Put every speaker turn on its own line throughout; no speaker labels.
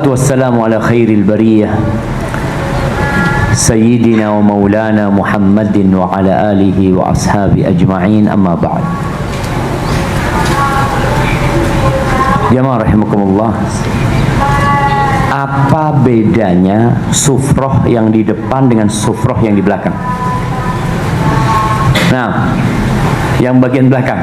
Wassalatu wassalamu ala khairil bariyah Sayyidina wa maulana Muhammadin wa ala alihi wa ashabi ajma'in, amma ba'd. Jamaah rahimakumullah, apa bedanya sufroh yang di depan dengan sufroh yang di belakang? Nah, yang bagian belakang,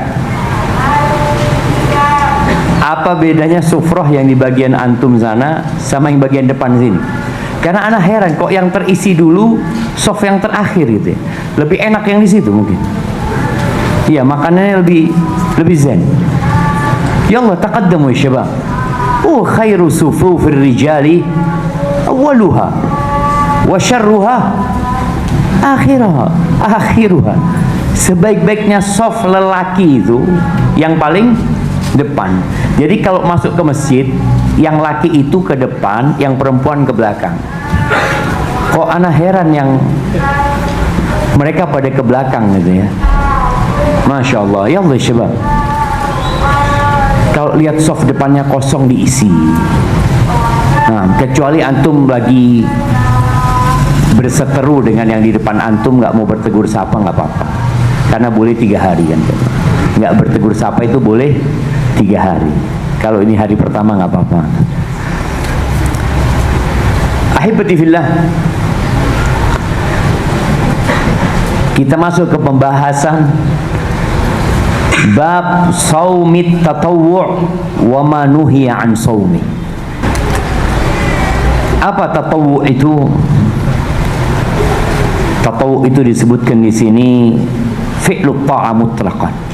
apa bedanya sufroh yang di bagian antum sana sama yang bagian depan sini? Karena anak heran kok yang terisi dulu soft yang terakhir gitu ya. Lebih enak yang di situ mungkin. Iya, makanannya lebih zen. Ya Allah, taqaddamu ya syabab. Oh, khairu sufufir rijali awwaluha wa syarruha akhiruha. Sebaik-baiknya soft lelaki itu yang paling depan. Jadi kalau masuk ke masjid, yang laki itu ke depan, yang perempuan ke belakang. Kok anak heran yang mereka pada ke belakang gitu ya. Masya Allah, ya Allah syabab. Kalau lihat soft depannya kosong diisi. Nah, kecuali antum lagi berseteru dengan yang di depan antum, nggak mau bertegur sapa, nggak apa-apa. Karena boleh 3 hari kan. Nggak bertegur sapa itu boleh 3 hari. Kalau ini hari pertama nggak apa-apa. Ahibati fillah, kita masuk ke pembahasan bab saumit tatawwu' wa ma nuhiya an saumi. Apa tatawwu' itu? Tatawwu' itu disebutkan di sini fi'lu ta'a mutlaqan.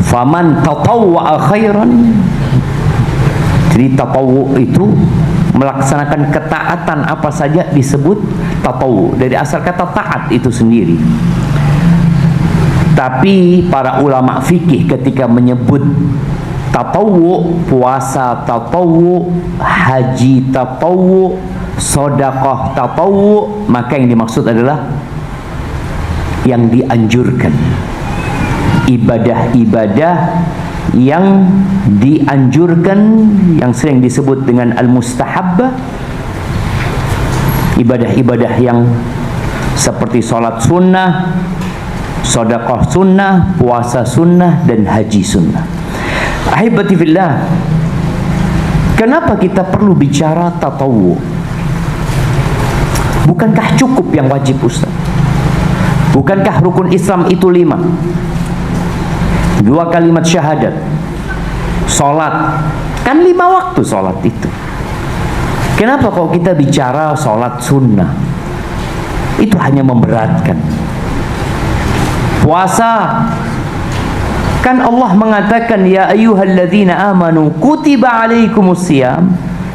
Faman tatawwa'a khairan. Jadi tatawwu' itu melaksanakan ketaatan apa saja disebut tatawwu'. Dari asal kata taat itu sendiri. Tapi para ulama fikih ketika menyebut tatawwu', puasa tatawwu', haji tatawwu', sedekah tatawwu', maka yang dimaksud adalah yang dianjurkan. Ibadah-ibadah yang dianjurkan, yang sering disebut dengan al-mustahabbah, ibadah-ibadah yang seperti sholat sunnah, sedekah sunnah, puasa sunnah, dan haji sunnah. Ahibati fillah, kenapa kita perlu bicara tatawwu? Bukankah cukup yang wajib, Ustaz? Bukankah rukun Islam itu 5? 2 kalimat syahadat, sholat, kan 5 waktu sholat itu. Kenapa kalau kita bicara sholat sunnah itu hanya memberatkan? Puasa, kan Allah mengatakan ya ayyuhalladzina amanu kutiba alaikumusiyam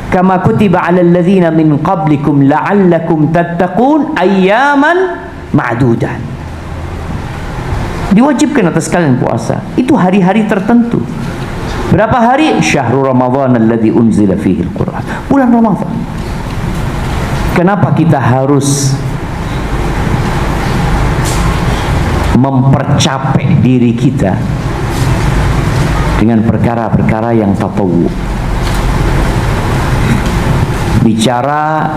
kama kutiba alal ladzina min qablikum la'allakum tattaqun ayyaman ma'dudat. Diwajibkan atas kalian puasa. Itu hari-hari tertentu. Berapa hari? Syahrul Ramadhan alladzi unzila fihi al-Qur'an. Bulan Ramadan. Kenapa kita harus mempercapek diri kita dengan perkara-perkara yang tatawwu? Bicara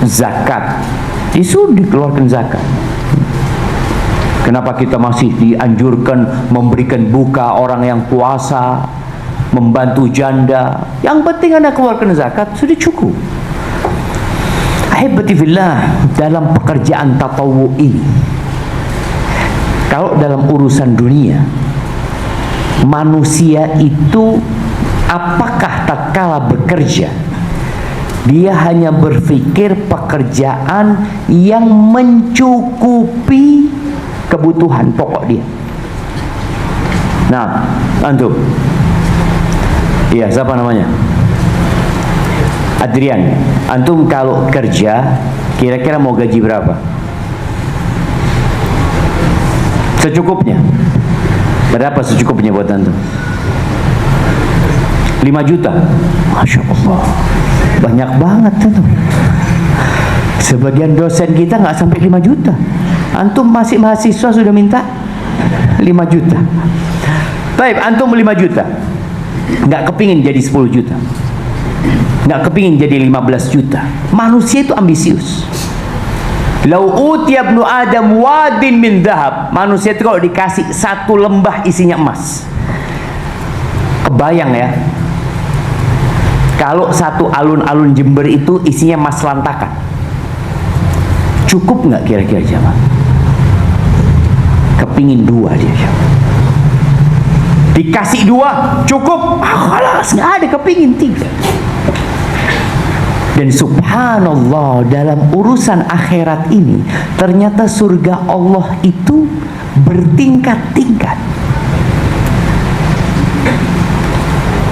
zakat, disuruh dikeluarkan zakat. Kenapa kita masih dianjurkan memberikan buka orang yang puasa, membantu janda? Yang penting Anda keluarkan zakat, sudah cukup. Ahibati fillah, dalam pekerjaan tatawwu ini, kalau dalam urusan dunia, manusia itu apakah tatkala bekerja dia hanya berpikir pekerjaan yang mencukupi kebutuhan pokok dia? Nah, antum, iya, siapa namanya? Adrian. Antum kalau kerja kira-kira mau gaji berapa? Secukupnya. Berapa secukupnya buat antum? 5 juta. Masya Allah, banyak banget antum. Sebagian dosen kita nggak sampai 5 juta. Antum masih mahasiswa sudah minta 5 juta. Baik, antum 5 juta, nggak kepingin jadi 10 juta. nggak kepingin jadi 15 juta. Manusia itu ambisius. Lau utiya ibnu Adam wadin min dhahab. Manusia itu kalau dikasih satu lembah isinya emas, kebayang ya, kalau satu alun-alun Jember itu isinya emas lantakan, cukup nggak kira-kira jamaah? Kepingin dua dia, dikasih dua cukup, kalas, nggak ada, kepingin tiga. Dan subhanallah, dalam urusan akhirat ini ternyata surga Allah itu bertingkat-tingkat.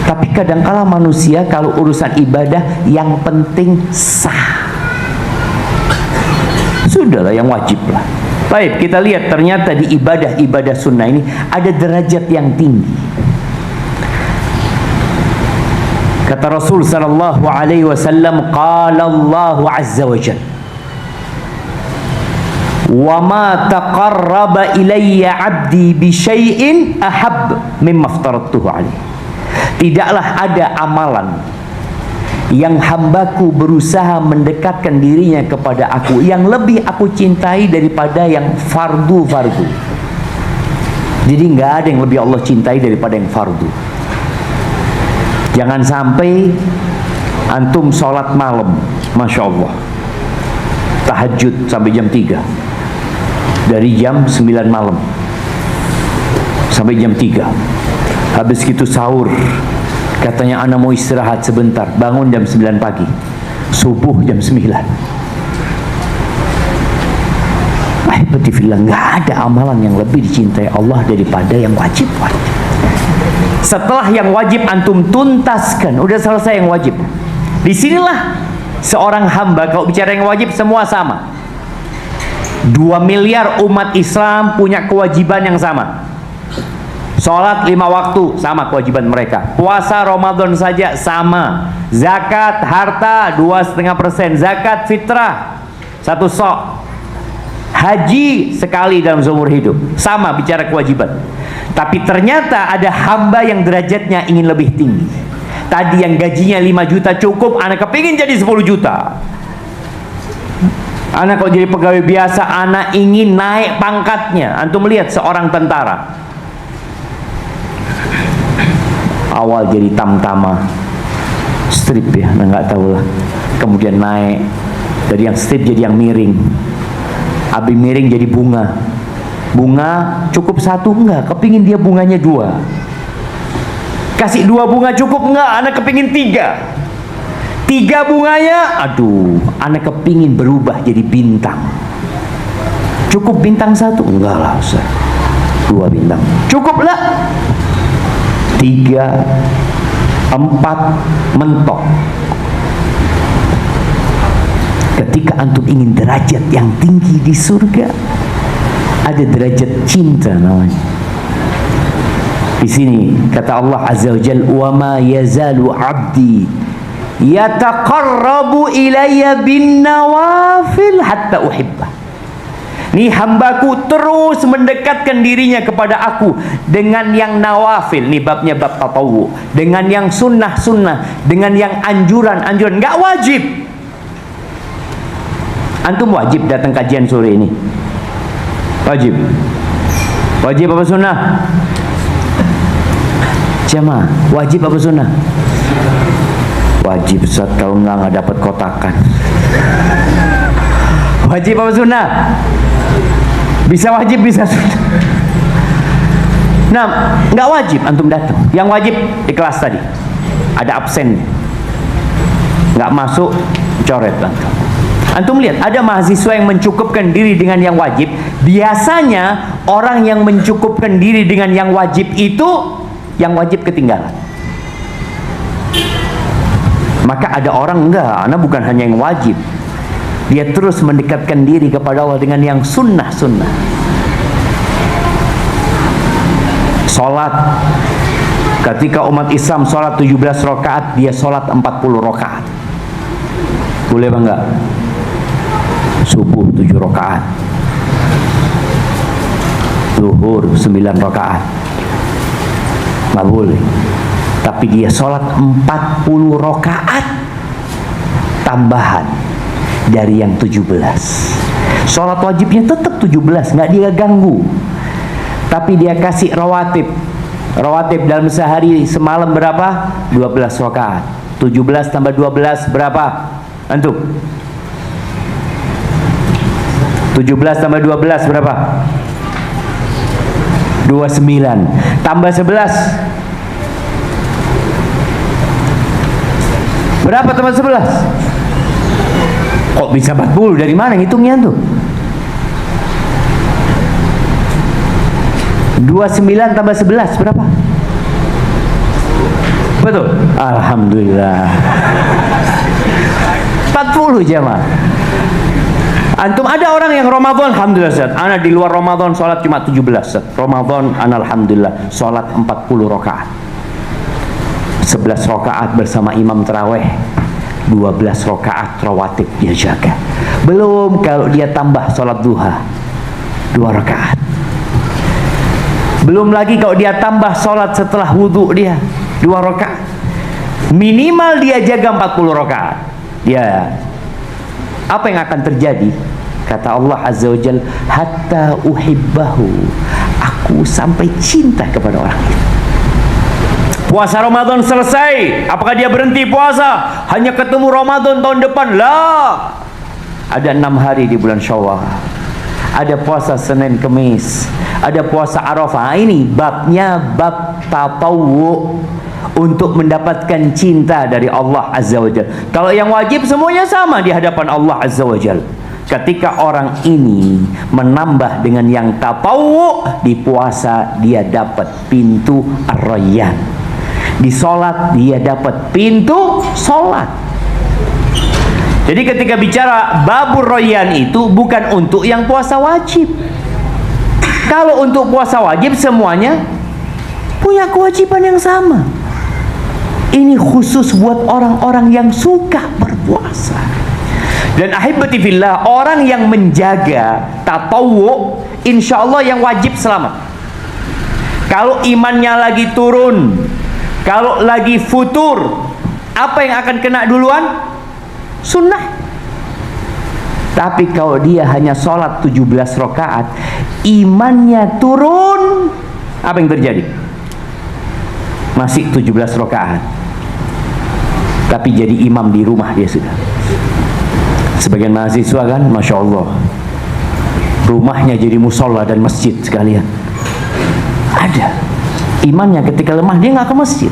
Tapi kadangkala manusia kalau urusan ibadah yang penting sah, sudahlah yang wajib lah. Baik, kita lihat ternyata di ibadah sunnah ini ada derajat yang tinggi. Kata Rasul sallallahu alaihi wasallam, qala Allah azza wa jalla, wa ma taqarraba ilayya 'abdi bi syai'in ahab mimma aftaradtuhu alaihi. Tidaklah ada amalan yang hambaku berusaha mendekatkan dirinya kepada aku yang lebih aku cintai daripada yang fardu-fardu. Jadi nggak ada yang lebih Allah cintai daripada yang fardu. Jangan sampai antum sholat malam, Masya Allah, tahajud sampai jam 3, dari jam 9 malam sampai jam 3. Habis itu sahur, katanya anak mau istirahat sebentar, bangun jam 9 pagi, subuh jam 9. Ahibati-fillah, nggak ada amalan yang lebih dicintai Allah daripada yang wajib. Setelah yang wajib antum tuntaskan, udah selesai yang wajib. Disinilah seorang hamba, kalau bicara yang wajib semua sama. 2 miliar umat Islam punya kewajiban yang sama. Sholat 5 waktu sama kewajiban mereka. Puasa Ramadan saja sama. Zakat harta 2,5%. Zakat fitrah 1 sok. Haji sekali dalam seumur hidup, sama bicara kewajiban. Tapi ternyata ada hamba yang derajatnya ingin lebih tinggi. Tadi yang gajinya 5 juta cukup, anak kepingin jadi 10 juta. Anak kalau jadi pegawai biasa, anak ingin naik pangkatnya. Antum melihat seorang tentara, awal jadi tamtama, strip ya, nggak tahu lah. Kemudian naik dari yang strip jadi yang miring. Abi miring jadi bunga. Bunga cukup 1 enggak, kepingin dia bunganya 2. Kasih 2 bunga cukup enggak, anak kepingin 3. 3 bunganya, aduh, anak kepingin berubah jadi bintang. Cukup bintang 1? Enggak lah Ustaz, 2 bintang cukup lah. 3, 4 mentok. Ketika antum ingin derajat yang tinggi di surga, ada derajat cinta namanya. Di sini kata Allah Azza wa Jalla, wa ma yazalu 'abdi yataqarrabu ilayya bin nawafil hatta uhibbah. Nih hambaku terus mendekatkan dirinya kepada aku dengan yang nawafil, nih babnya bab tatawu, dengan yang sunnah-sunnah, dengan yang anjuran-anjuran, nggak wajib. Antum wajib datang kajian sore ini? Wajib. Wajib apa sunnah? Jamaah, wajib apa sunnah? Wajib Ustaz, kalau nggak dapat kotakan. Wajib apa sunnah? Bisa wajib, bisa sunnah. Nah, nggak wajib antum datang. Yang wajib di kelas tadi ada absen, nggak masuk, coret antum. Antum lihat, ada mahasiswa yang mencukupkan diri dengan yang wajib. Biasanya orang yang mencukupkan diri dengan yang wajib itu, yang wajib ketinggalan. Maka ada orang enggak, anak bukan hanya yang wajib, dia terus mendekatkan diri kepada Allah dengan yang sunnah-sunnah. Sholat, ketika umat Islam sholat 17 rakaat, dia sholat 40 rakaat. Boleh apa enggak? Subuh 7 rakaat, zuhur 9 rakaat, nggak boleh. Tapi dia sholat 40 rakaat tambahan dari yang 17. Sholat wajibnya tetap 17, nggak dia ganggu, tapi dia kasih rawatib. Rawatib dalam sehari semalam berapa? 12 rakaat. 17 tambah 12 berapa? Antum? 17 tambah 12 berapa? 29. Tambah 11 berapa tambah 11? Kok bisa 40? Dari mana ngitungnya tuh? 29 tambah 11 berapa? Betul? Alhamdulillah. 40 jamaah. Antum ada orang yang Ramadan, alhamdulillah Ustaz, ana di luar Ramadan sholat cuma 17 Ustaz. Ramadan ana alhamdulillah sholat 40 rakaat. 11 rakaat bersama imam tarawih, 12 rakaat rawatib dia jaga. Belum kalau dia tambah sholat duha 2 rakaat. Belum lagi kalau dia tambah sholat setelah wudhu dia 2 rakaat. Minimal dia jaga 40 rakaat. Ya, apa yang akan terjadi? Kata Allah Azza wa Jalla, hatta uhibbahu, aku sampai cinta kepada orang itu. Puasa Ramadan selesai, apakah dia berhenti puasa? Hanya ketemu Ramadan tahun depan? Lah. Ada 6 hari di bulan Syawal. Ada puasa Senin Kemis, ada puasa Arafah. Ini babnya bab tatawwu, untuk mendapatkan cinta dari Allah Azza wa Jalla. Kalau yang wajib semuanya sama di hadapan Allah Azza wa Jalla. Ketika orang ini menambah dengan yang tatawwu, di puasa dia dapat pintu ar-rayyan, di sholat dia dapat pintu sholat. Jadi ketika bicara babur rayyan itu bukan untuk yang puasa wajib. Kalau untuk puasa wajib semuanya punya kewajiban yang sama. Ini khusus buat orang-orang yang suka berpuasa. Dan ahibati fillah, orang yang menjaga tatawwu, insya Allah yang wajib selamat. Kalau imannya lagi turun, kalau lagi futur, apa yang akan kena duluan? Sunnah. Tapi kalau dia hanya sholat 17 rakaat, imannya turun, apa yang terjadi? Masih 17 rakaat, tapi jadi imam di rumah dia sudah. Sebagian mahasiswa kan, Masya Allah, rumahnya jadi musola dan masjid sekalian. Ada imannya ketika lemah dia nggak ke masjid.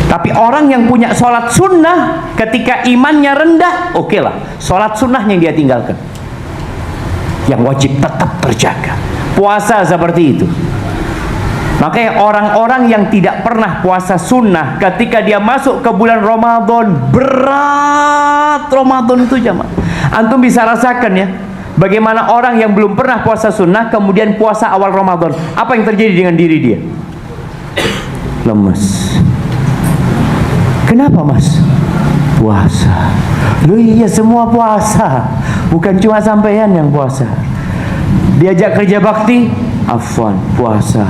Tapi orang yang punya sholat sunnah ketika imannya rendah, oke lah, sholat sunnahnya yang dia tinggalkan. Yang wajib tetap terjaga. Puasa seperti itu. Makanya orang-orang yang tidak pernah puasa sunnah, ketika dia masuk ke bulan Ramadan, berat Ramadan itu jamaah. Antum bisa rasakan ya, bagaimana orang yang belum pernah puasa sunnah kemudian puasa awal Ramadan, apa yang terjadi dengan diri dia? Lemes. Kenapa mas? Puasa. Loh iya, semua puasa, bukan cuma sampean yang puasa. Diajak kerja bakti, afwan, puasa.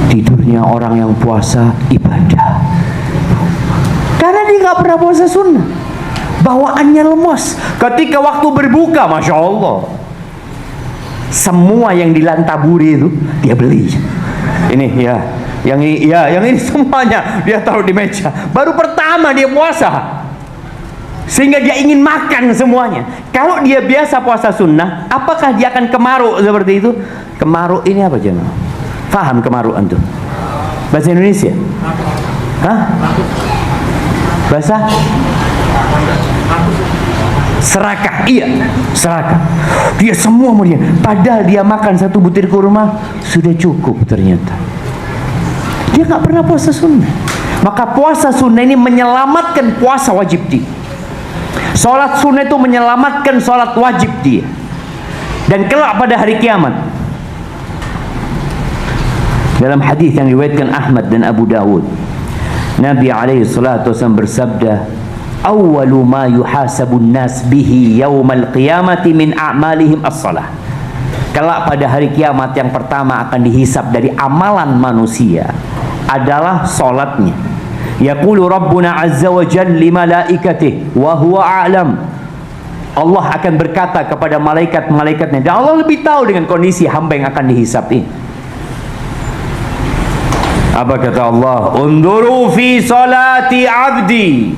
Tidurnya orang yang puasa ibadah, karena dia nggak pernah puasa sunnah. Bawaannya lemas. Ketika waktu berbuka, Masya Allah, semua yang dilantaburi itu dia beli. Ini ya, yang ini semuanya dia taruh di meja. Baru pertama dia puasa, sehingga dia ingin makan semuanya. Kalau dia biasa puasa sunnah, apakah dia akan kemaruk seperti itu? Kemaruk ini apa jemaah? Faham kemaruk antum? Bahasa Indonesia? Hah? Bahasa? Serakah. Iya, serakah. Dia semua mau dia. Padahal dia makan 1 butir kurma sudah cukup ternyata. Dia nggak pernah puasa sunnah. Maka puasa sunnah ini menyelamatkan puasa wajib dia. Sholat sunnah itu menyelamatkan sholat wajib dia. Dan kelak pada hari kiamat, dalam hadis yang diriwayatkan Ahmad dan Abu Dawud, Nabi alaihi salatu wasallam bersabda, "Awwalu ma yuhasabun nas bihi yaumal qiyamati min a'malihim as-salah." Kelak pada hari kiamat yang pertama akan dihisab dari amalan manusia adalah salatnya. Yaqulu Rabbuna azza wa jalla li malaikatihi wa huwa a'lam. Allah akan berkata kepada malaikat-malaikatnya, dan Allah lebih tahu dengan kondisi hamba yang akan dihisab ini. Apa kata Allah? Unduru fi salati abdi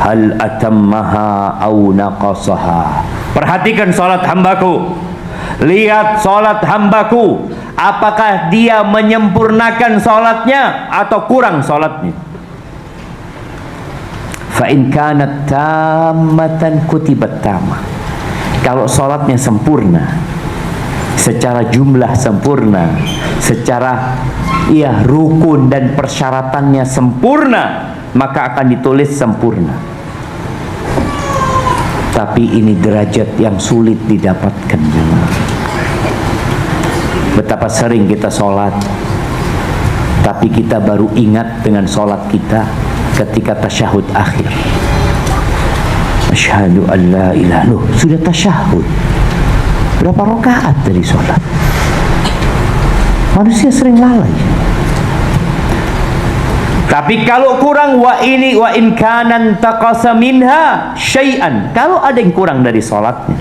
hal atammaha au naqasaha. Perhatikan salat hambaku. Lihat salat hambaku, apakah dia menyempurnakan salatnya atau kurang salatnya. Fa in kanat tammatan kutibat tamah. Kalau salatnya sempurna, secara jumlah sempurna, secara rukun dan persyaratannya sempurna, maka akan ditulis sempurna. Tapi ini derajat yang sulit didapatkan. Betapa sering kita sholat, tapi kita baru ingat dengan sholat kita ketika tasyahud akhir. Asyhadu an la ilaha illallah. Sudah tasyahud. Berapa rakaat dari sholat? Manusia sering lalai. Tapi kalau kurang, wa in kanan taqasa minha syai'an, kalau ada yang kurang dari salatnya,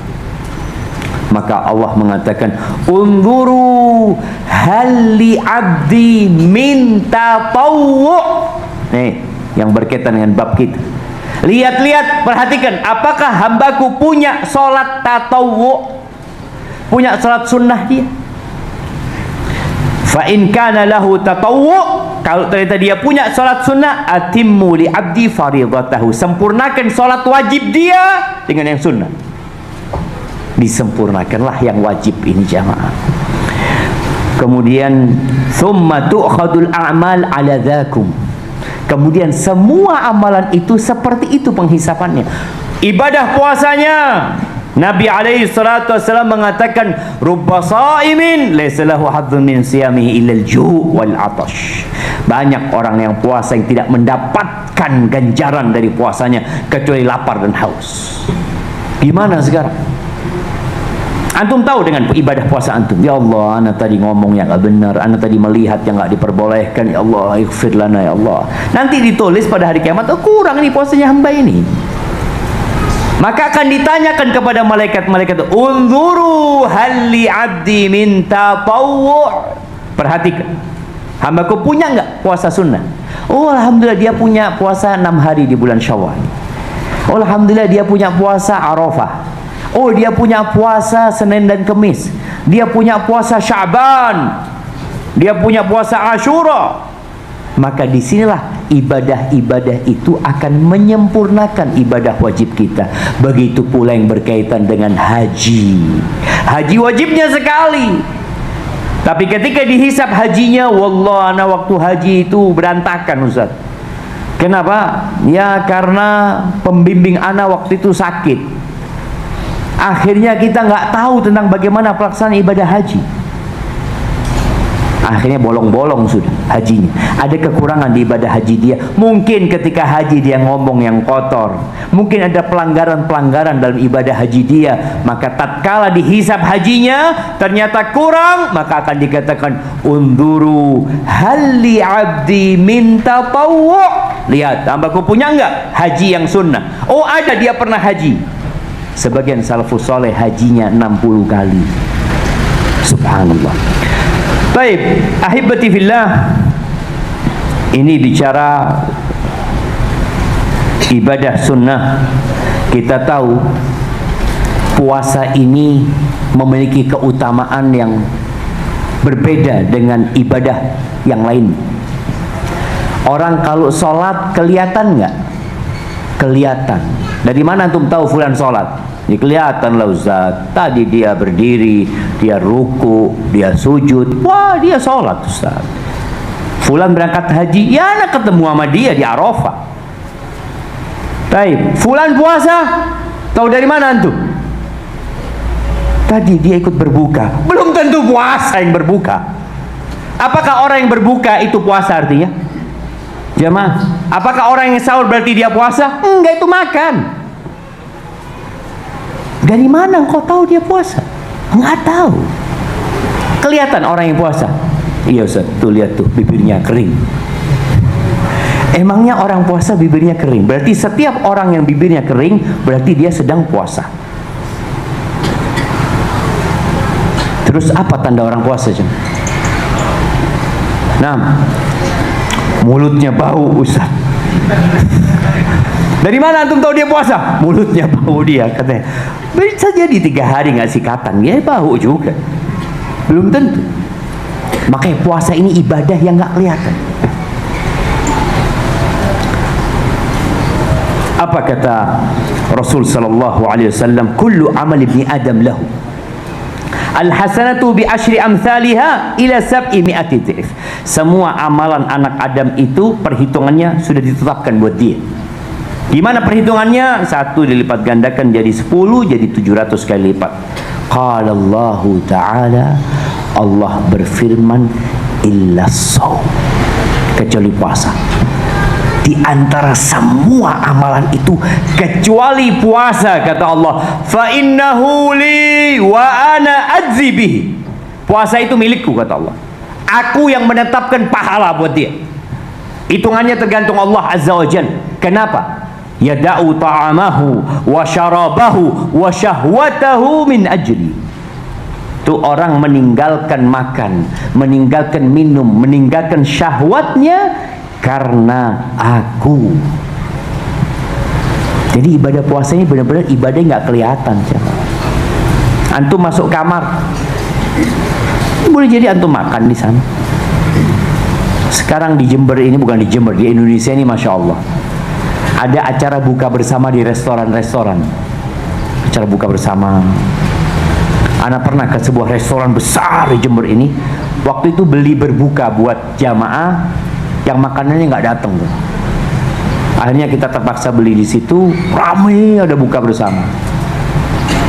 maka Allah mengatakan unzuru hal li abdi min tatawwu. Nih, yang berkaitan dengan bab kita. Lihat-lihat, perhatikan, apakah hambaku punya salat tatawwu? Punya salat sunnah dia? Fa in kana lahu tatawwu, kalau ternyata dia punya salat sunnah, atimmu li abdi faridatahu, sempurnakan salat wajib dia dengan yang sunnah. Disempurnakanlah yang wajib ini jamaah. Kemudian thumma tu'khadul a'mal ala dhakum. Kemudian semua amalan itu seperti itu penghisapannya. Ibadah puasanya, Nabi alaihi salatu wasallam mengatakan rubba shaimin laysa lahu hadzun min siyamihi illa al-ju' wal 'atash. Banyak orang yang puasa yang tidak mendapatkan ganjaran dari puasanya kecuali lapar dan haus. Gimana sekarang? Antum tahu dengan ibadah puasa antum? Ya Allah, ana tadi ngomong yang enggak benar, ana tadi melihat yang enggak diperbolehkan. Ya Allah, ighfir lana ya Allah. Nanti ditulis pada hari kiamat, oh kurang nih puasanya hamba ini. Maka akan ditanyakan kepada malaikat-malaikat, unzuru hal li abdi min tatawwu. Perhatikan, hambaku punya enggak puasa sunnah? Oh alhamdulillah dia punya puasa 6 hari di bulan Syawal. Oh alhamdulillah dia punya puasa Arafah. Oh dia punya puasa Senin dan Kemis. Dia punya puasa Sya'ban. Dia punya puasa Asyura. Maka disinilah ibadah-ibadah itu akan menyempurnakan ibadah wajib kita. Begitu pula yang berkaitan dengan haji. Haji wajibnya sekali, tapi ketika dihisap hajinya, wallah ana waktu haji itu berantakan Ustaz. Kenapa? Ya karena pembimbing ana waktu itu sakit. Akhirnya kita nggak tahu tentang bagaimana pelaksanaan ibadah haji. Akhirnya bolong-bolong sudah hajinya. Ada kekurangan di ibadah haji dia. Mungkin ketika haji dia ngomong yang kotor. Mungkin ada pelanggaran-pelanggaran dalam ibadah haji dia. Maka tatkala dihisab hajinya ternyata kurang, maka akan dikatakan unduru hal li abdi min tatawwu. Lihat, hambaku punya enggak haji yang sunnah? Oh ada, dia pernah haji. Sebagian salafus soleh hajinya 60 kali. Subhanallah. Baik, ahibati fillah, ini bicara ibadah sunnah. Kita tahu puasa ini memiliki keutamaan yang berbeda dengan ibadah yang lain. Orang kalau sholat kelihatan nggak? Kelihatan. Dari mana antum tahu fulan sholat? Ini kelihatan lah Ustaz. Tadi dia berdiri, dia ruku, dia sujud. Wah dia sholat Ustaz. Fulan berangkat haji, ya anak ketemu sama dia di Arafah. Baik, fulan puasa, tahu dari mana antum? Tadi dia ikut berbuka. Belum tentu puasa yang berbuka. Apakah orang yang berbuka itu puasa artinya? Jemaah, apakah orang yang sahur berarti dia puasa? Enggak, itu makan. Dari mana engkau tahu dia puasa? Enggak tahu. Kelihatan orang yang puasa. Iya Ustaz, tuh lihat tuh bibirnya kering. Emangnya orang puasa bibirnya kering? Berarti setiap orang yang bibirnya kering berarti dia sedang puasa. Terus apa tanda orang puasa, Jeng? Nah, mulutnya bau, Ustaz. Dari mana antum tahu dia puasa? Mulutnya bau dia, katanya. Bisa jadi 3 hari nggak sikatan, dia bau juga. Belum tentu. Makanya puasa ini ibadah yang nggak kelihatan. Apa kata Rasul sallallahu alaihi wasallam? Kullu amal ibni Adam lahu. Al-hasanatu bi asyri amthaliha ila 700 dhif. Semua amalan anak Adam itu perhitungannya sudah ditetapkan buat dia. Gimana perhitungannya? 1 dilipat gandakan jadi 10, jadi 700 kali lipat. Qala Allah Ta'ala, Allah berfirman, illa shaum, kecuali puasa. Di antara semua amalan itu kecuali puasa, kata Allah, fa innahu li wa ana ajzi bihi. Puasa itu milikku, kata Allah. Aku yang menetapkan pahala buat dia. Hitungannya tergantung Allah Azza wa Jalla. Kenapa? Yada'u ta'amahu wa syarabahu wa syahwatahu min ajli. Itu orang meninggalkan makan, meninggalkan minum, meninggalkan syahwatnya karena aku. Jadi ibadah puasa ini benar-benar ibadah nggak kelihatan. Antum masuk kamar, boleh jadi antum makan di sana. Sekarang di Jember ini, bukan di Jember, di Indonesia ini Masya Allah, ada acara buka bersama di restoran-restoran. Acara buka bersama. Anak pernah ke sebuah restoran besar di Jember ini. Waktu itu beli berbuka buat jamaah yang makanannya nggak datang. Akhirnya kita terpaksa beli di situ. Ramai, ada buka bersama.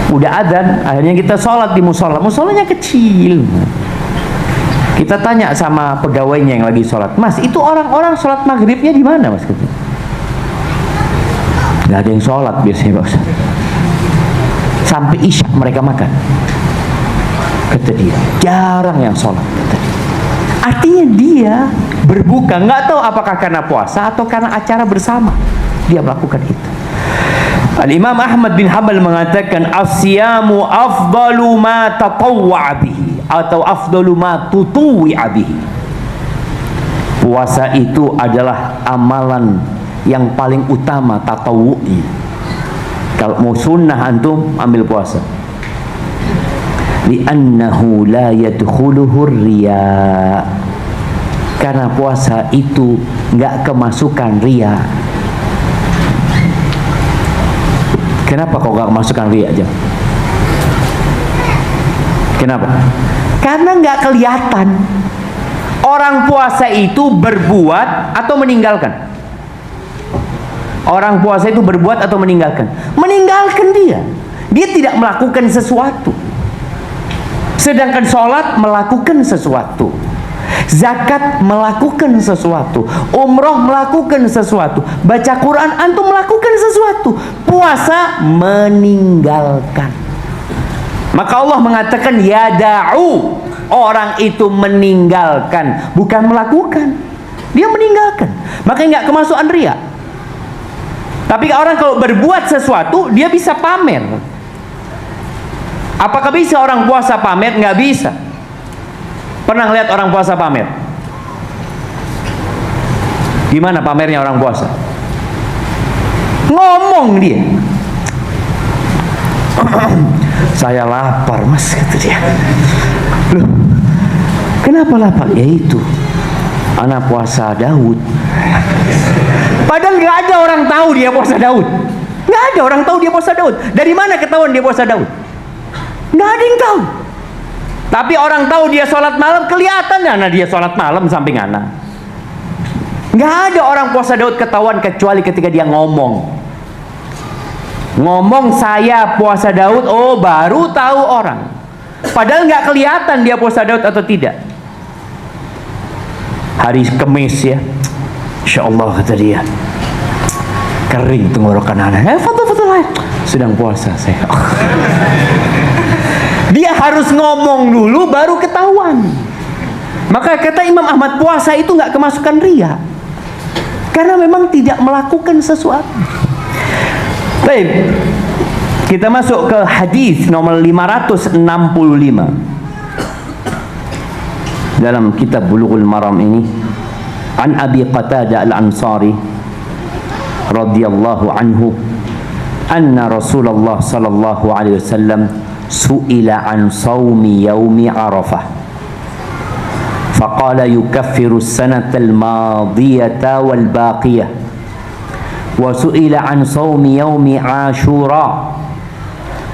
Udah adzan, akhirnya kita sholat di musola. Musolanya kecil. Kita tanya sama pegawainya yang lagi sholat, Mas, itu orang-orang sholat maghribnya di mana, Mas? Nggak ada yang sholat biasanya, Pak Ustaz. Sampai isya mereka makan, kata dia. Jarang yang sholat, kata dia. Artinya dia berbuka, nggak tahu apakah karena puasa atau karena acara bersama dia melakukan itu. Al-Imam Ahmad bin Hanbal mengatakan, as-siyamu afdalu ma tatawwa'a bihi, atau afdalu ma tutuwi'a bihi. Puasa itu adalah amalan yang paling utama, tatawu'i. Kalau mau sunnah antum ambil puasa. Li'annahu la yadkhuluhu riya. Karena puasa itu nggak kemasukan riya. Kenapa kok nggak kemasukan riya aja? Kenapa? Karena nggak kelihatan. Orang puasa itu berbuat atau meninggalkan? Orang puasa itu berbuat atau meninggalkan? Meninggalkan dia. Dia tidak melakukan sesuatu. Sedangkan sholat melakukan sesuatu, zakat melakukan sesuatu, umroh melakukan sesuatu, baca Quran antum melakukan sesuatu, puasa meninggalkan. Maka Allah mengatakan yada'u, orang itu meninggalkan, bukan melakukan. Dia meninggalkan, makanya nggak kemasukan riya. Tapi orang kalau berbuat sesuatu dia bisa pamer. Apakah bisa orang puasa pamer? Nggak bisa. Pernah lihat orang puasa pamer? Gimana pamernya orang puasa? Ngomong dia. Saya lapar, Mas, kata dia. Loh, kenapa lapar? Ya itu, anak puasa Daud. Padahal nggak ada orang tahu dia puasa Daud. Nggak ada orang tahu dia puasa Daud. Dari mana ketahuan dia puasa Daud? Nggak ada yang tahu. Tapi orang tahu dia sholat malam, kelihatan karena dia sholat malam samping anak. Nggak ada orang puasa Daud ketahuan kecuali ketika dia ngomong. Ngomong saya puasa Daud, oh baru tahu orang. Padahal nggak kelihatan dia puasa Daud atau tidak. Hari Kamis ya, Insya Allah kata dia, kering tenggorokan anak. Foto-foto lain, sedang puasa saya. Dia harus ngomong dulu baru ketahuan. Maka kata Imam Ahmad, puasa itu nggak kemasukan riya. Karena memang tidak melakukan sesuatu. Baik, kita masuk ke hadis nomor 565 dalam kitab Bulughul Maram ini. An Abi Qatadah Al-Ansari radhiyallahu anhu anna Rasulullah sallallahu alaihi wasallam su'ila an shaumi yaumi Arafah faqala yukaffiru as-sanata al-madiyata wal baqiyah wa su'ila an shaumi yaumi Ashura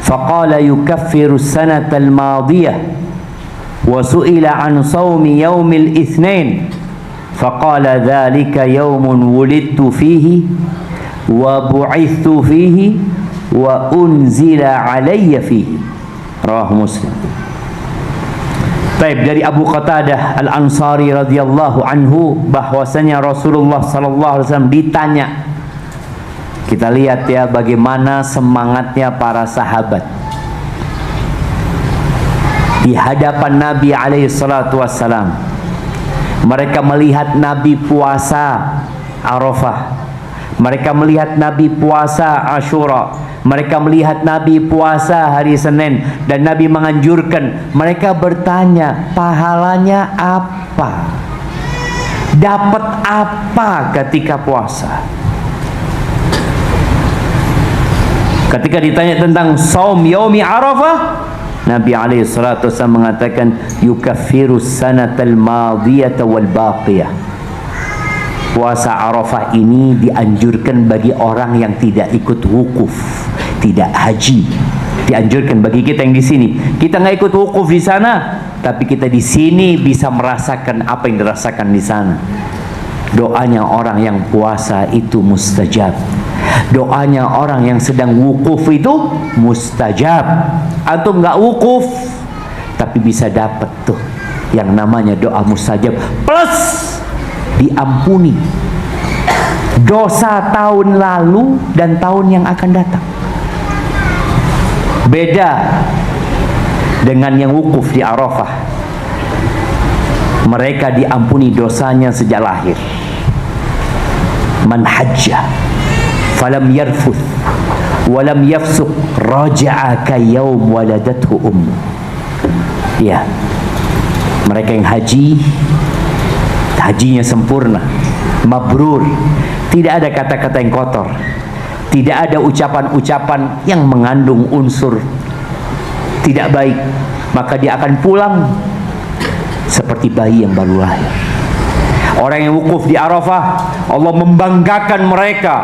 faqala yukaffiru as-sanata al-madiyah wa su'ila an shaumi yaumi al-itsnain faqala dzalika yaumun wulidtu fihi wa bu'ithtu fihi wa unzila alayya fihi. Rawahu Muslim. Baik, dari Abu Qatadah Al-Ansari radhiyallahu anhu bahwasanya Rasulullah sallallahu alaihi wasallam ditanya. Kita lihat ya bagaimana semangatnya para sahabat di hadapan Nabi alaihi salatu wassalam. Mereka melihat Nabi puasa Arafah, mereka melihat Nabi puasa Ashura, mereka melihat Nabi puasa hari Senin, dan Nabi menganjurkan. Mereka bertanya, pahalanya apa? Dapat apa ketika puasa? Ketika ditanya tentang saum yaumi Arafah, Nabi alaihi salatu wasallam mengatakan yukaffiru sanatal madiyata wal baqiyah. Puasa Arafah ini dianjurkan bagi orang yang tidak ikut wukuf, tidak haji. Dianjurkan bagi kita yang di sini. Kita nggak ikut wukuf di sana, tapi kita di sini bisa merasakan apa yang dirasakan di sana. Doanya orang yang puasa itu mustajab. Doanya orang yang sedang wukuf itu mustajab. Antum nggak wukuf, tapi bisa dapat tuh yang namanya doa mustajab. Plus diampuni dosa tahun lalu dan tahun yang akan datang. Beda dengan yang wukuf di Arafah. Mereka diampuni dosanya sejak lahir. Man hajjah falam yarfuth walam yafsuq raja'a ka yaum waladathu ummu. Ya, mereka yang haji, hajinya sempurna, mabrur, tidak ada kata-kata yang kotor, tidak ada ucapan-ucapan yang mengandung unsur tidak baik, maka dia akan pulang seperti bayi yang baru lahir. Orang yang wukuf di Arafah, Allah membanggakan mereka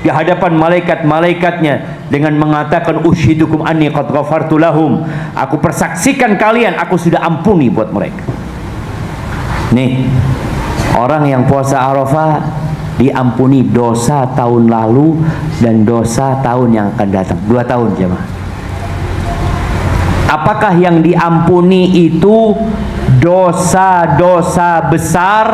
di hadapan malaikat-malaikatnya dengan mengatakan ushidukum anni qad ghafartu lahum. Aku persaksikan kalian, aku sudah ampuni buat mereka. Nih, orang yang puasa Arafah diampuni dosa tahun lalu dan dosa tahun yang akan datang. 2 tahun jemaah. Apakah yang diampuni itu dosa-dosa besar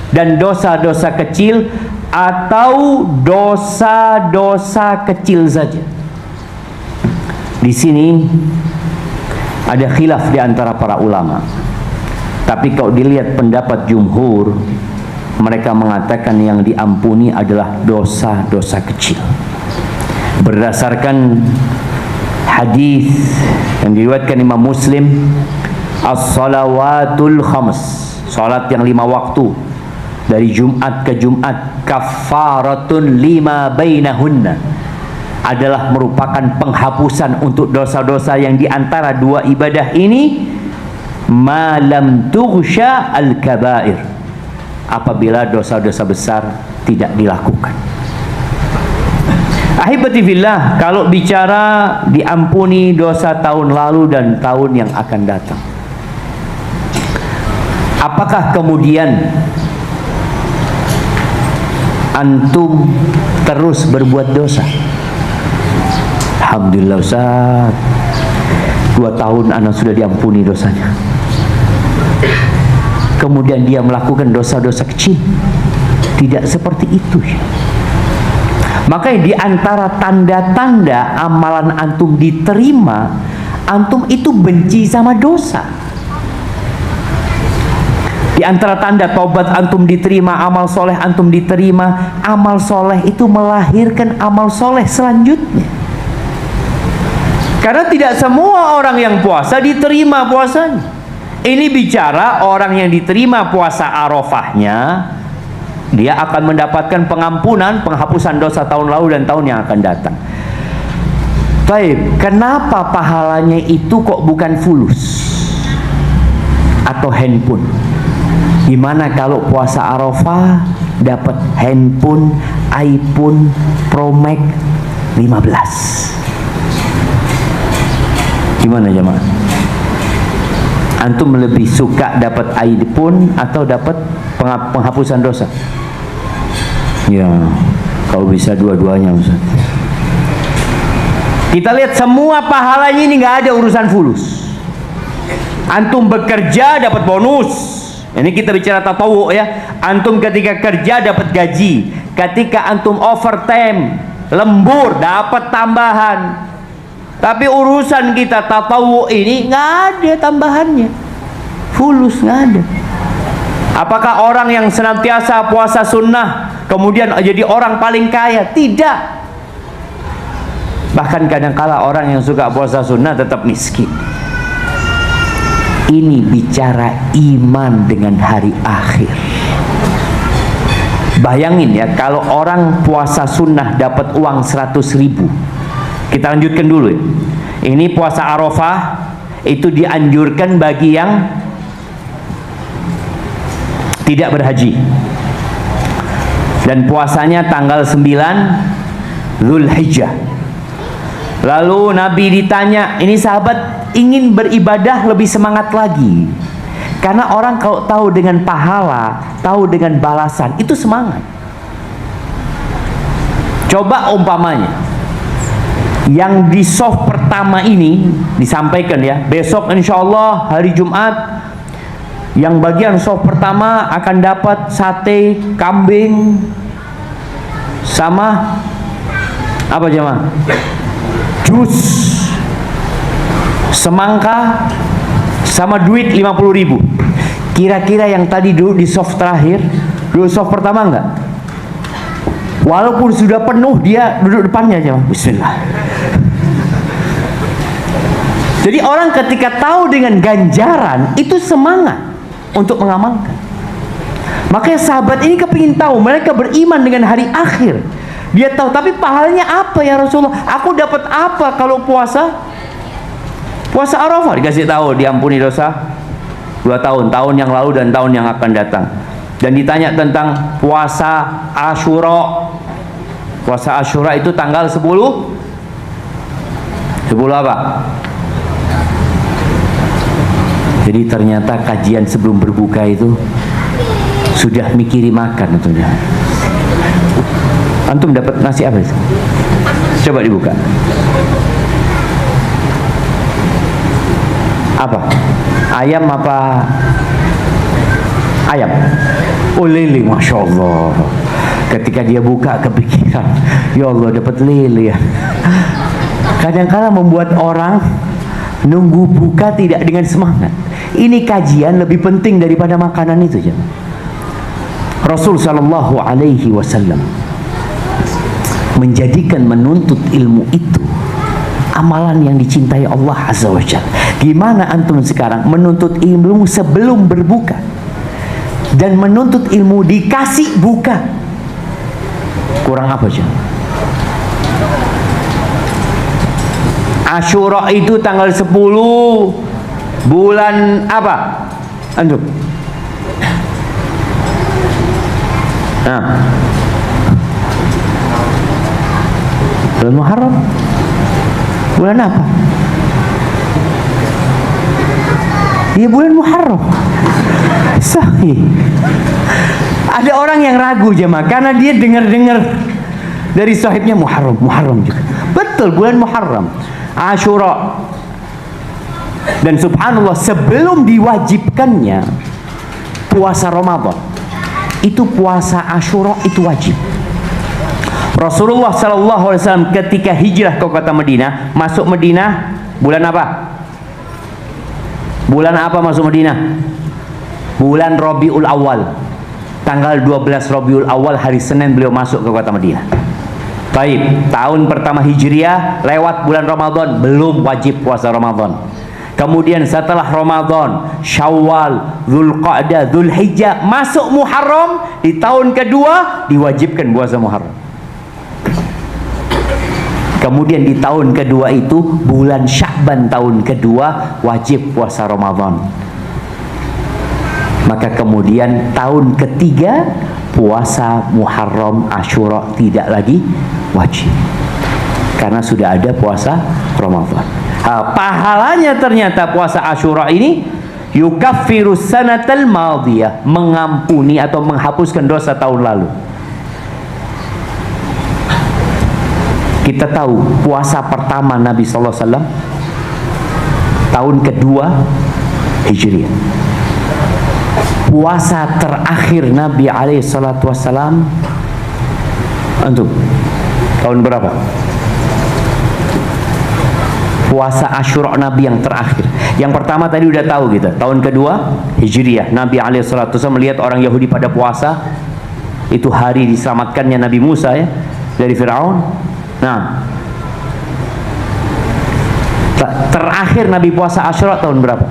dan dosa-dosa kecil, atau dosa-dosa kecil saja? Di sini ada khilaf di antara para ulama. Tapi kalau dilihat pendapat jumhur, mereka mengatakan yang diampuni adalah dosa-dosa kecil. Berdasarkan hadis yang diriwayatkan Imam Muslim, as-salawatul khams, salat yang 5 waktu dari Jumat ke Jumat, kafaratun lima bainahunna, adalah merupakan penghapusan untuk dosa-dosa yang diantara 2 ibadah ini, malam tughsha al-kabair, apabila dosa-dosa besar tidak dilakukan. Ahibati fillah, kalau bicara diampuni dosa tahun lalu dan tahun yang akan datang, apakah kemudian antum terus berbuat dosa? Alhamdulillah Ustaz, 2 tahun anak sudah diampuni dosanya. Kemudian dia melakukan dosa-dosa kecil. Tidak seperti itu. Makanya di antara tanda-tanda amalan antum diterima, antum itu benci sama dosa. Di antara tanda taubat antum diterima, amal soleh antum diterima, amal soleh itu melahirkan amal soleh selanjutnya. Karena tidak semua orang yang puasa diterima puasanya. Ini bicara orang yang diterima puasa Arafahnya, dia akan mendapatkan pengampunan, penghapusan dosa tahun lalu dan tahun yang akan datang. Baik, kenapa pahalanya itu kok bukan fulus atau handphone? Gimana kalau puasa Arafah dapat handphone iPhone Pro Max 15? Gimana jemaah? Antum lebih suka dapat iPhone atau dapat penghapusan dosa? Ya, kalau bisa dua-duanya Ustaz. Kita lihat semua pahalanya ini nggak ada urusan fulus. Antum bekerja dapat bonus. Ini kita bicara tatawu ya. Antum ketika kerja dapat gaji. Ketika antum overtime, lembur, dapat tambahan. Tapi urusan kita tatawu ini nggak ada tambahannya. Fulus nggak ada. Apakah orang yang senantiasa puasa sunnah kemudian jadi orang paling kaya? Tidak. Bahkan kadang-kala orang yang suka puasa sunnah tetap miskin. Ini bicara iman dengan hari akhir. Bayangin ya, kalau orang puasa sunnah dapat uang 100.000. Kita lanjutkan dulu ya. Ini puasa Arafah itu dianjurkan bagi yang tidak berhaji. Dan puasanya tanggal 9 Zulhijjah. Lalu Nabi ditanya, ini sahabat ingin beribadah lebih semangat lagi. Karena orang kalau tahu dengan pahala, tahu dengan balasan, itu semangat. Coba umpamanya, yang di soft pertama ini disampaikan ya, besok insya Allah hari Jumat, yang bagian soft pertama akan dapat sate kambing sama apa jemaah? Jus, semangka, sama duit 50.000. Kira-kira yang tadi dulu di soft terakhir, dulu soft pertama enggak? Walaupun sudah penuh, dia duduk depannya aja. Bismillah. Jadi orang ketika tahu dengan ganjaran, itu semangat untuk mengamalkan. Makanya sahabat ini kepingin tahu, mereka beriman dengan hari akhir. Dia tahu, tapi pahalanya apa ya Rasulullah? Aku dapat apa kalau puasa? Puasa Arafah dikasih tahu diampuni dosa 2 tahun, tahun yang lalu dan tahun yang akan datang. Dan ditanya tentang puasa Asyura. Puasa Asyura itu tanggal 10 apa? Jadi ternyata kajian sebelum berbuka itu sudah mikiri makan tentunya. Antum dapat nasi apa itu? Coba dibuka. Apa? Ayam apa? Ayam. Oh lele, masya Allah. Ketika dia buka kepikiran, ya Allah dapat lele ya. Kadang-kadang membuat orang nunggu buka tidak dengan semangat. Ini kajian lebih penting daripada makanan itu. Rasul sallallahu alaihi wasallam menjadikan menuntut ilmu itu amalan yang dicintai Allah Azza wa Jalla. Gimana antum sekarang menuntut ilmu sebelum berbuka dan menuntut ilmu dikasih buka? Kurang apa sih? Asyura itu tanggal 10 bulan apa? Antum? Nah, bulan Muharram. Bulan apa? Ya bulan Muharram. Sahih. Ada orang yang ragu jemaah karena dia dengar-dengar dari sahibnya Muharram juga. Betul, bulan Muharram. Asyura. Dan subhanallah, sebelum diwajibkannya puasa Ramadan, itu puasa Asyura itu wajib. Rasulullah sallallahu alaihi wasallam ketika hijrah ke kota Madinah, masuk Madinah bulan apa? Bulan apa masuk Madinah? bulan Rabiul Awal, tanggal 12 Rabiul Awal, hari Senin beliau masuk ke kota Madinah. Baik, tahun pertama Hijriah lewat bulan Ramadan, belum wajib puasa Ramadan. Kemudian setelah Ramadan, Syawal, Dzulqa'dah, Dzulhijjah, masuk Muharram, di tahun kedua diwajibkan puasa Muharram. Kemudian di tahun kedua itu, bulan Sya'ban tahun kedua, wajib puasa Ramadan. Maka kemudian tahun ketiga, puasa Muharram, Asyura tidak lagi wajib, karena sudah ada puasa Ramadan. Pahalanya ternyata puasa Asyura ini yukaffirus sanatal madiyah, mengampuni atau menghapuskan dosa tahun lalu. Kita tahu puasa pertama Nabi sallallahu alaihi wasallam tahun kedua Hijriah. Puasa terakhir Nabi alaihi salatu wasallam antum tahun berapa? Puasa Asyura Nabi yang terakhir. Yang pertama tadi udah tahu kita, tahun kedua Hijriah. Nabi alaihi salatu wasallam melihat orang Yahudi pada puasa. Itu hari diselamatkannya Nabi Musa ya dari Firaun. Nah, terakhir Nabi puasa Asyura tahun berapa?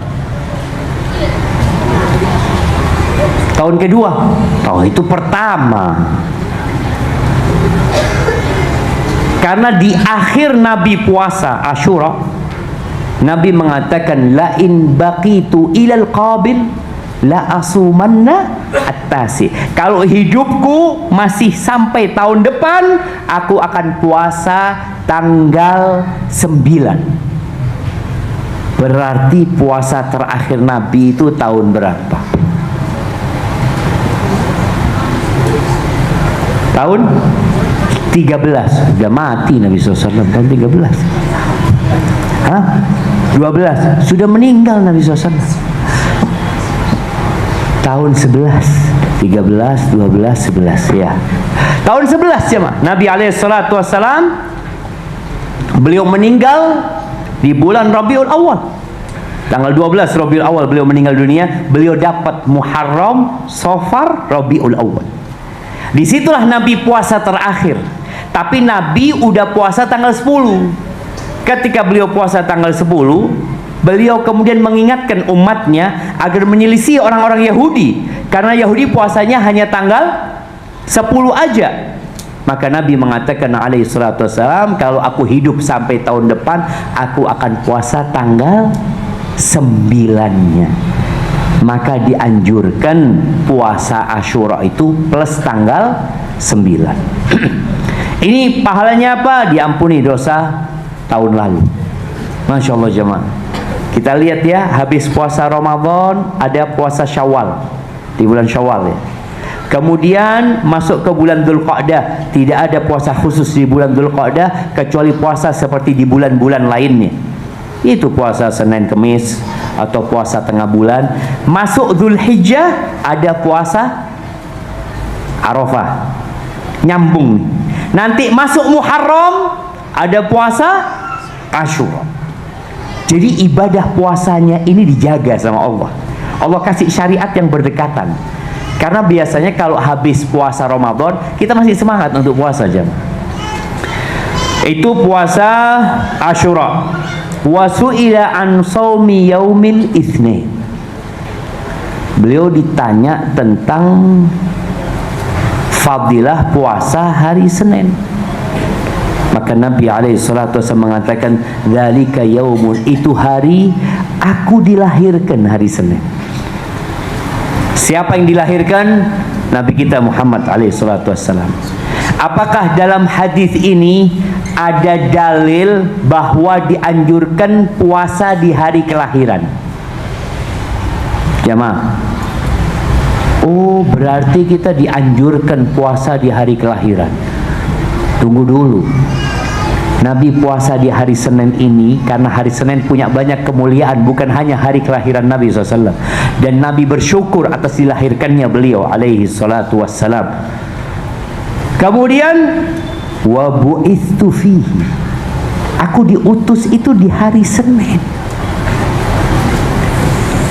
Tahun kedua. Oh, itu pertama. Karena di akhir Nabi puasa Asyura, Nabi mengatakan, la in baqitu ilal qabil la asumanna at-tasi. Kalau hidupku masih sampai tahun depan, aku akan puasa tanggal 9. Berarti puasa terakhir Nabi itu tahun berapa? Tahun 13. Sudah mati Nabi SAW tahun 13. Hah? 12. Sudah meninggal Nabi SAW tahun 11. 13, 12, 11 ya. Tahun 11 ya, Nabi alaihissalam beliau meninggal di bulan Rabiul Awal. Tanggal 12 Rabiul Awal beliau meninggal dunia. Beliau dapat Muharram, Safar, Rabiul Awal. Disitulah Nabi puasa terakhir. Tapi Nabi udah puasa tanggal 10. Ketika beliau puasa tanggal 10, beliau kemudian mengingatkan umatnya agar menyelisih orang-orang Yahudi, karena Yahudi puasanya hanya tanggal 10 aja. Maka Nabi mengatakan alaihi salatu wassalam, kalau aku hidup sampai tahun depan, aku akan puasa tanggal 9-nya. Maka dianjurkan puasa Asyura itu plus tanggal 9. Ini pahalanya apa? Diampuni dosa tahun lalu. Masya Allah jemaah. Kita lihat ya, habis puasa Ramadan ada puasa Syawal di bulan Syawal ya. Kemudian masuk ke bulan Dzulqa'dah, tidak ada puasa khusus di bulan Dzulqa'dah kecuali puasa seperti di bulan-bulan lainnya. Itu puasa Senin Kemis atau puasa tengah bulan. Masuk Dzulhijjah ada puasa Arafah. Nyambung. Nanti masuk Muharram ada puasa Asyura. Jadi ibadah puasanya ini dijaga sama Allah. Allah kasih syariat yang berdekatan. Karena biasanya kalau habis puasa Ramadan, kita masih semangat untuk puasa jam. Itu puasa Asyura. Wa su'ila an shaumi yaumil itsnin. Beliau ditanya tentang fadilah puasa hari Senin. Maka Nabi alaihissalatu wasallam mengatakan, dzalika yaumun, itu hari aku dilahirkan, hari Senin. Siapa yang dilahirkan? Nabi kita Muhammad alaihissalatu wassalam. Apakah dalam hadis ini ada dalil bahwa dianjurkan puasa di hari kelahiran? Jamaah, oh berarti kita dianjurkan puasa di hari kelahiran. Tunggu dulu. Nabi puasa di hari Senin ini karena hari Senin punya banyak kemuliaan, bukan hanya hari kelahiran Nabi SAW. Dan Nabi bersyukur atas dilahirkannya beliau alaihi salatu wassalam. Kemudian wa bu'itsu fihi, aku diutus itu di hari Senin.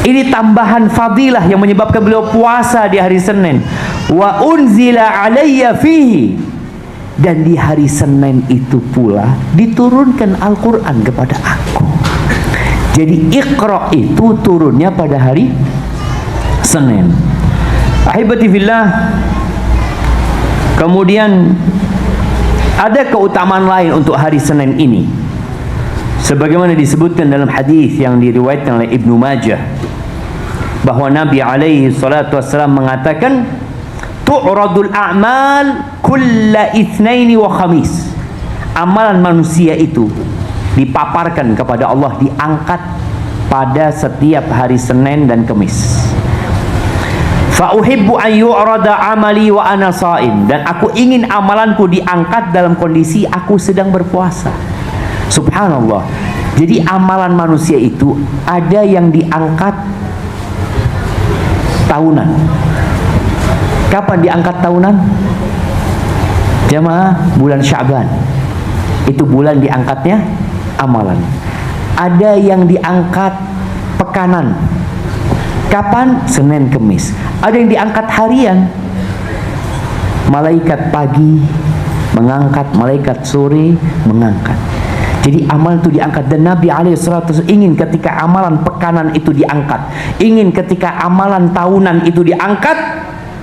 Ini tambahan fadilah yang menyebabkan beliau puasa di hari Senin. Wa unzila alayya fihi, dan di hari Senin itu pula diturunkan Al-Quran kepada aku. Jadi Iqra itu turunnya pada hari Senin. Ahibati fillah, kemudian ada keutamaan lain untuk hari Senin ini, sebagaimana disebutkan dalam hadis yang diriwayatkan oleh Ibnu Majah, bahwa Nabi alaihi salatu wassalam mengatakan, tu'radul a'mal kulla itsnaini wa khamis. Amalan manusia itu dipaparkan kepada Allah, diangkat pada setiap hari Senin dan Kamis. Fa uhibbu an yu'rada amali wa ana sha'im, dan aku ingin amalanku diangkat dalam kondisi aku sedang berpuasa. Subhanallah. Jadi amalan manusia itu ada yang diangkat tahunan. Kapan diangkat tahunan? Jamaah, bulan Sya'ban. Itu bulan diangkatnya amalan. Ada yang diangkat pekanan. Kapan? Senin Kemis. Ada yang diangkat harian. Malaikat pagi mengangkat, malaikat sore mengangkat. Jadi amalan itu diangkat, dan Nabi alaihissalatu ingin ketika amalan pekanan itu diangkat, ingin ketika amalan tahunan itu diangkat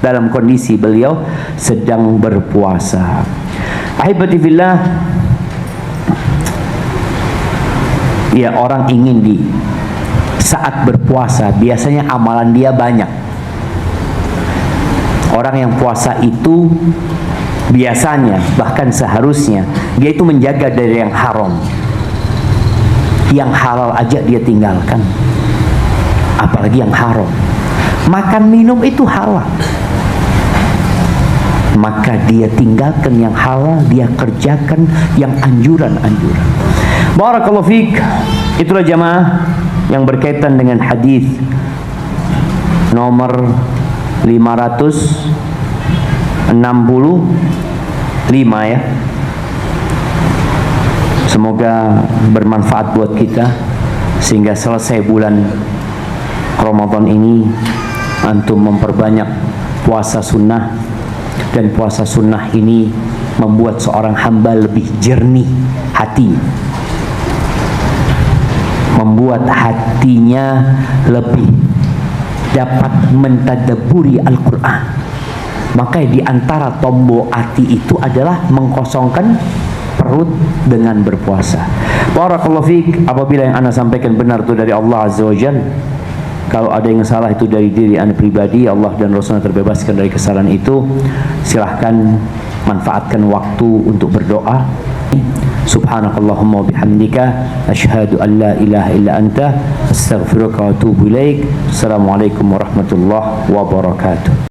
dalam kondisi beliau sedang berpuasa. Ahibati fillah, ya, orang ingin di saat berpuasa biasanya amalan dia banyak. Orang yang puasa itu biasanya, bahkan seharusnya, dia itu menjaga dari yang haram. Yang halal aja dia tinggalkan, apalagi yang haram. Makan minum itu halal, maka dia tinggalkan yang halal, dia kerjakan yang anjuran-anjuran. Barakallahu fiik. Itulah jamaah yang berkaitan dengan hadis nomor 565 ya. Semoga bermanfaat buat kita, sehingga selesai bulan Ramadan ini antum memperbanyak puasa sunnah, dan puasa sunnah ini membuat seorang hamba lebih jernih hati, membuat hatinya lebih dapat mentadabburi Al-Quran. Maka di antara tombol hati itu adalah mengkosongkan perut dengan berpuasa. Barakallahu fiik. Apabila yang anda sampaikan benar itu dari Allah Azza wa Jalla, kalau ada yang salah itu dari diri anda pribadi, Allah dan Rasulnya terbebaskan dari kesalahan itu. Silahkan manfaatkan waktu untuk berdoa. Subhanakallahumma wa bihamdika asyhadu an la ilaha illa anta astaghfiruka wa atubu ilaik. Assalamualaikum warahmatullahi wabarakatuh.